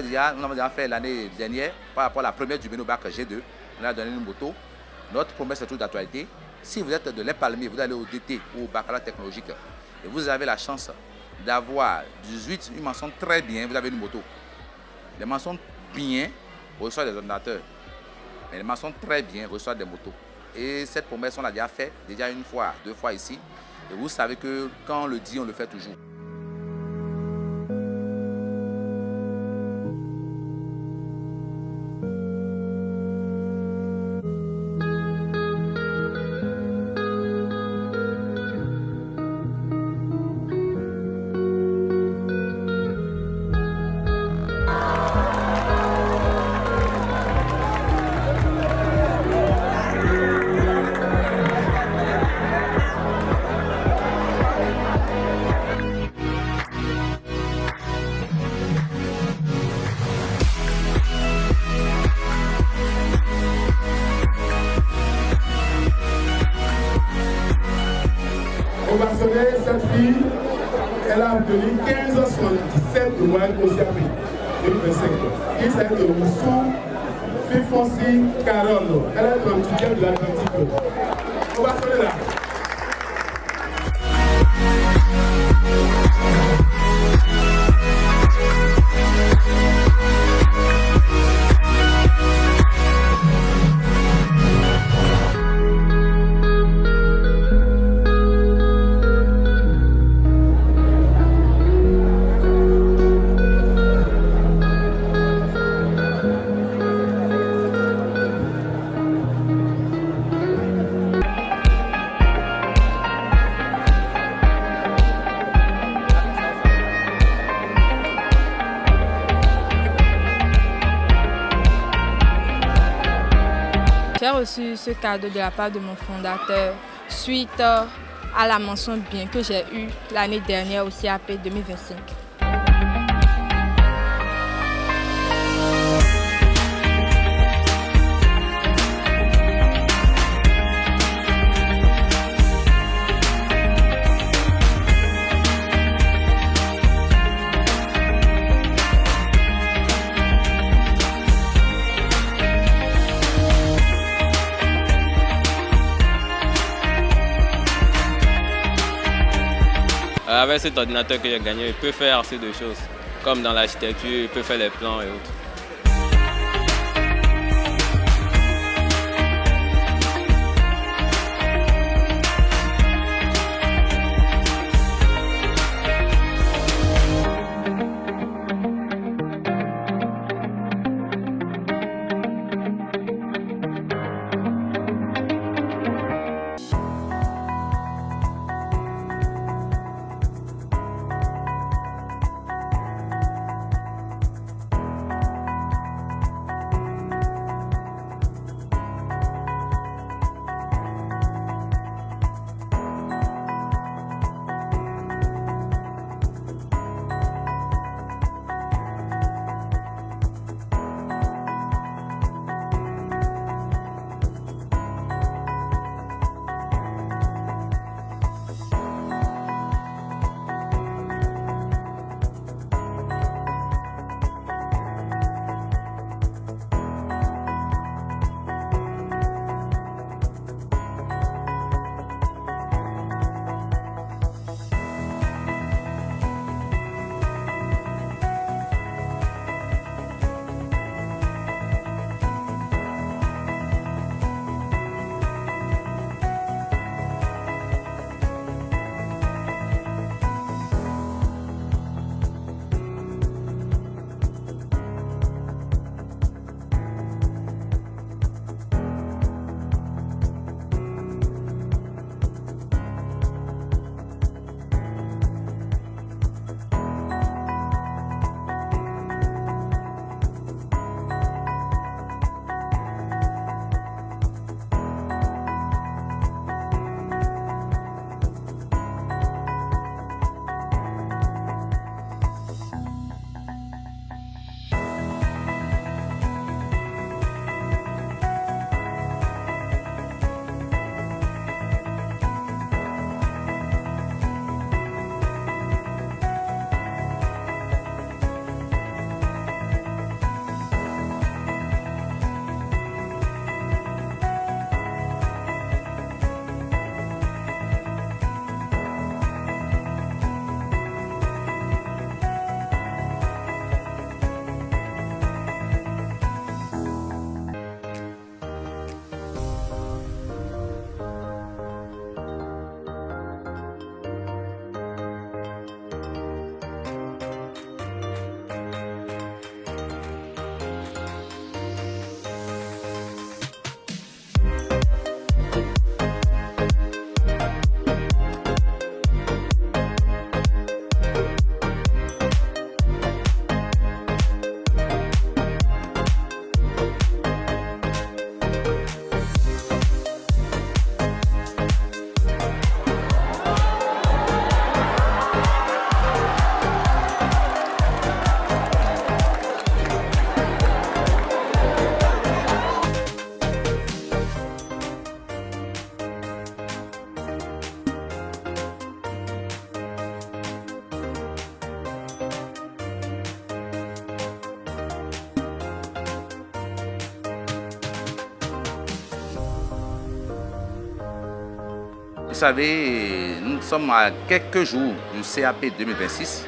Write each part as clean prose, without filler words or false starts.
nous avons déjà fait l'année dernière par rapport à la première du Benobac G2. On a donné une moto. Notre promesse est toujours d'actualité. Si vous êtes de l'Épalmier, vous allez au DT ou au baccalauréat technologique et vous avez la chance d'avoir 18, une mention très bien, vous avez une moto. Les mentions bien reçoivent des ordinateurs. Mais les mentions très bien reçoivent des motos. Et cette promesse, on l'a déjà fait, déjà une fois, 2 fois ici. Et vous savez que quand on le dit, on le fait toujours. On va sonner cette fille, elle a obtenu 15,77 de moyenne au CAP 2025. Il s'agit de Moussou Fifonsi Carole. Elle est dans le tuteur de l'Atlantique. On va sonner là. J'ai reçu ce cadeau de la part de mon fondateur suite à la mention bien que j'ai eue l'année dernière au CAP 2025. Avec cet ordinateur que j'ai gagné, il peut faire assez de choses, comme dans l'architecture, il peut faire les plans et autres. Vous savez, nous sommes à quelques jours du CAP 2026.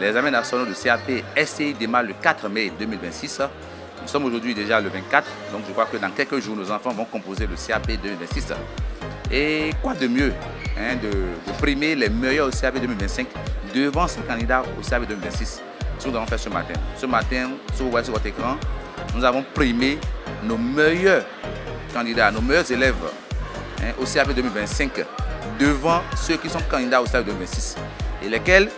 Les examens nationaux du CAP SCI démarrent le 4 mai 2026. Nous sommes aujourd'hui déjà le 24, donc je crois que dans quelques jours, nos enfants vont composer le CAP 2026. Et quoi de mieux de primer les meilleurs au CAP 2025 devant ces candidats au CAP 2026. Ce que nous allons faire ce matin. Ce matin, si vous voyez sur votre écran, nous avons primé nos meilleurs candidats, nos meilleurs élèves au CAP 2025 devant ceux qui sont candidats au CAP 2026. Et lesquels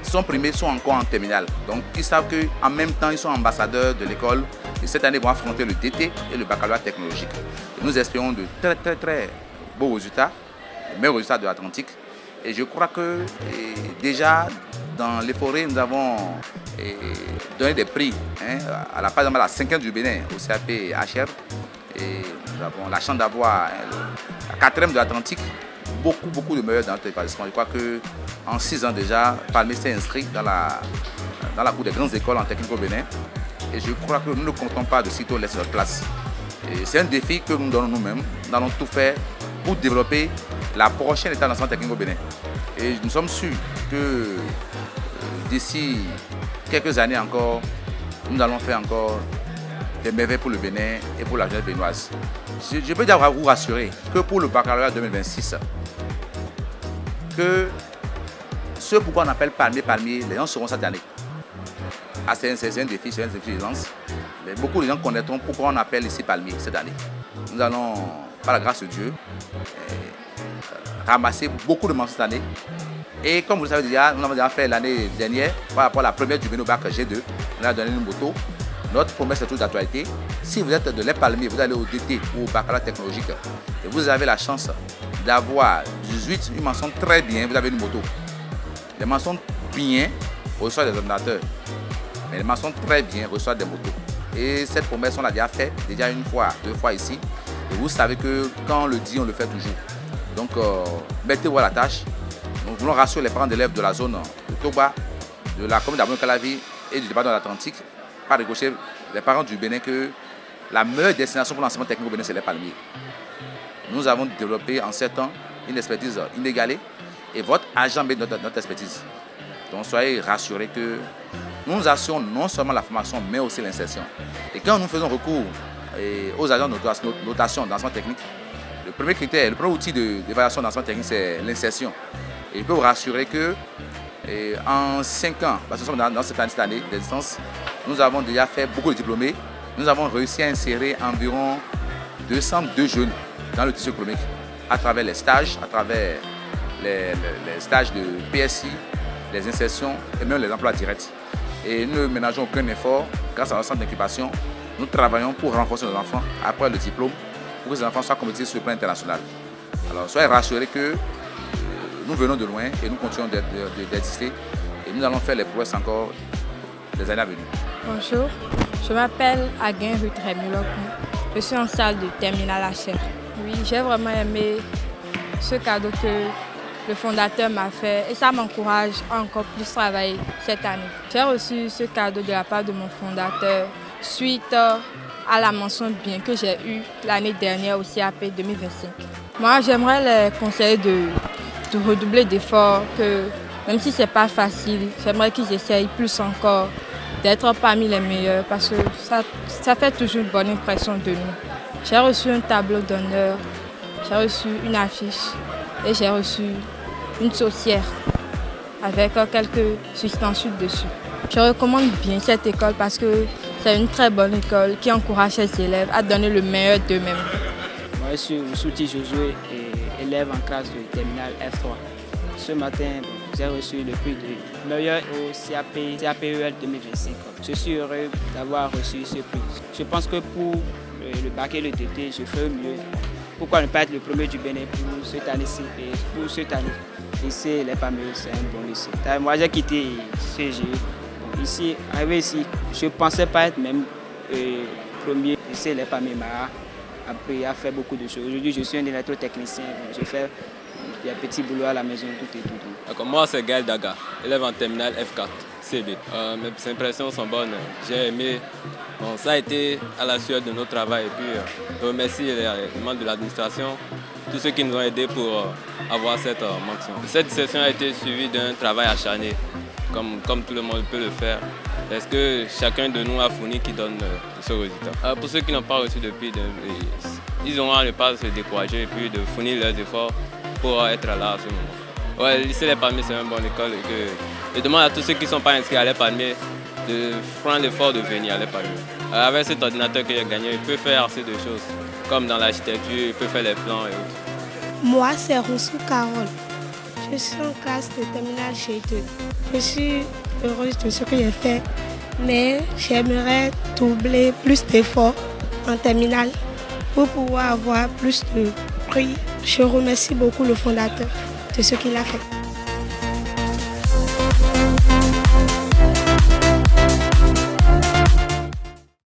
sont primés sont encore en terminale. Donc ils savent qu'en même temps, ils sont ambassadeurs de l'école. Et cette année, ils vont affronter le DT et le baccalauréat technologique. Et nous espérons de très beaux résultats, les meilleurs résultats de l'Atlantique. Et je crois que déjà dans les forêts, nous avons donné des prix par exemple à la 5e du Bénin au CAP HR. Et nous avons la chance d'avoir la 4e de l'Atlantique. Beaucoup de meilleurs dans notre établissement. Je crois qu'en 6 ans déjà, Palmé s'est inscrit dans la cour des grandes écoles en technique au Bénin. Et je crois que nous ne comptons pas de sitôt laisser notre place. Et c'est un défi que nous donnons nous-mêmes. Nous allons tout faire pour développer la prochaine étape d'enseignement technique au Bénin. Et nous sommes sûrs que d'ici quelques années encore, nous allons faire encore des merveilles pour le Bénin et pour la jeunesse béninoise. Je peux déjà vous rassurer que pour le baccalauréat 2026, que ce pourquoi on appelle palmier, les gens seront cette année. Ah, c'est un défi, c'est un défi de lance. Mais beaucoup de gens connaîtront pourquoi on appelle ici palmier cette année. Nous allons, par la grâce de Dieu, ramasser beaucoup de mentions cette année. Et comme vous le savez déjà, nous avons déjà fait l'année dernière, par rapport à la première du Bénin bac G2, on a donné une moto. Notre promesse est toujours d'actualité. Si vous êtes de l'EP Palmier, vous allez au DT ou au baccalauréat technologique et vous avez la chance d'avoir 18, une mention très bien, vous avez une moto. Les mentions bien reçoivent des ordinateurs, mais les mentions très bien reçoivent des motos. Et cette promesse, on l'a déjà fait, déjà une fois, 2 fois ici. Et vous savez que quand on le dit, on le fait toujours. Donc, mettez-vous à la tâche. Nous voulons rassurer les parents d'élèves de la zone de Toba, de la commune d'Abonne-Calavi et du département de l'Atlantique, par ricochet, les parents du Bénin, que la meilleure destination pour l'enseignement technique au Bénin, c'est les palmiers. Nous avons développé en 7 ans une expertise inégalée et votre agent met notre expertise. Donc soyez rassurés que nous assurons non seulement la formation, mais aussi l'insertion. Et quand nous faisons recours aux agents de notation d'enseignement technique, le premier critère, le premier outil d'évaluation d'enseignement technique, c'est l'insertion. Et je peux vous rassurer que en 5 ans, parce que nous sommes dans cette année d'existence, nous avons déjà fait beaucoup de diplômés. Nous avons réussi à insérer environ 202 jeunes dans le tissu économique à travers les stages, à travers les stages de PSI, les insertions et même les emplois directs. Et nous ne ménageons aucun effort grâce à notre centre d'incubation. Nous travaillons pour renforcer nos enfants après le diplôme, pour que ces enfants soient compétitifs sur le plan international. Alors soyez rassurés que nous venons de loin et nous continuons d'exister et nous allons faire les prouesses encore des années à venir. Bonjour, je m'appelle Aguin Rutremulok. Je suis en salle de terminale HR. Oui, j'ai vraiment aimé ce cadeau que le fondateur m'a fait et ça m'encourage à encore plus travailler cette année. J'ai reçu ce cadeau de la part de mon fondateur suite à la mention bien que j'ai eue l'année dernière au CAP 2025. Moi, j'aimerais les conseiller de redoubler d'efforts, que même si ce n'est pas facile, j'aimerais qu'ils essayent plus encore d'être parmi les meilleurs parce que ça fait toujours une bonne impression de nous. J'ai reçu un tableau d'honneur, j'ai reçu une affiche et j'ai reçu une saucière avec quelques ustensiles dessus. Je recommande bien cette école parce que c'est une très bonne école qui encourage ses élèves à donner le meilleur d'eux-mêmes. Moi, je suis Souti Josué, élève en classe de terminale F3. Ce matin, j'ai reçu le prix de meilleur au CAPEL 2025. Je suis heureux d'avoir reçu ce prix. Je pense que pour le bac et le DT, je ferai mieux. Pourquoi ne pas être le premier du Bénin pour cette année-ci et pour cette année? Ici, les Palmiers, c'est un bon lycée. Moi, j'ai quitté CG. Ici, arrivé ici, je ne pensais pas être même premier. Ici, les Palmiers m'a appris à faire beaucoup de choses. Aujourd'hui, je suis un électrotechnicien. Je fais des petits boulots à la maison, tout et tout. D'accord, moi, c'est Gaël Daga, élève en terminale F4, CB. Mes impressions sont bonnes. J'ai aimé. Bon, ça a été à la suite de notre travail. Et puis, je remercie les membres de l'administration tous ceux qui nous ont aidés pour avoir cette mention. Cette session a été suivie d'un travail acharné, comme tout le monde peut le faire. Est-ce que chacun de nous a fourni qui donne ce résultat? Pour ceux qui n'ont pas reçu depuis, ils auront à ne pas se décourager et puis de fournir leurs efforts pour être là à ce moment. Ouais, le lycée Les Palmiers, c'est une bonne école. Je demande à tous ceux qui ne sont pas inscrits à Les Palmiers de prendre l'effort de venir à Les Palmiers. Avec cet ordinateur que j'ai gagné, il peut faire assez de choses, comme dans l'architecture, il peut faire les plans et autres. Moi, c'est Roussou Carole. Je suis en classe de terminale chez eux. Je suis heureuse de ce que j'ai fait, mais j'aimerais doubler plus d'efforts en terminale pour pouvoir avoir plus de prix. Je remercie beaucoup le fondateur de ce qu'il a fait.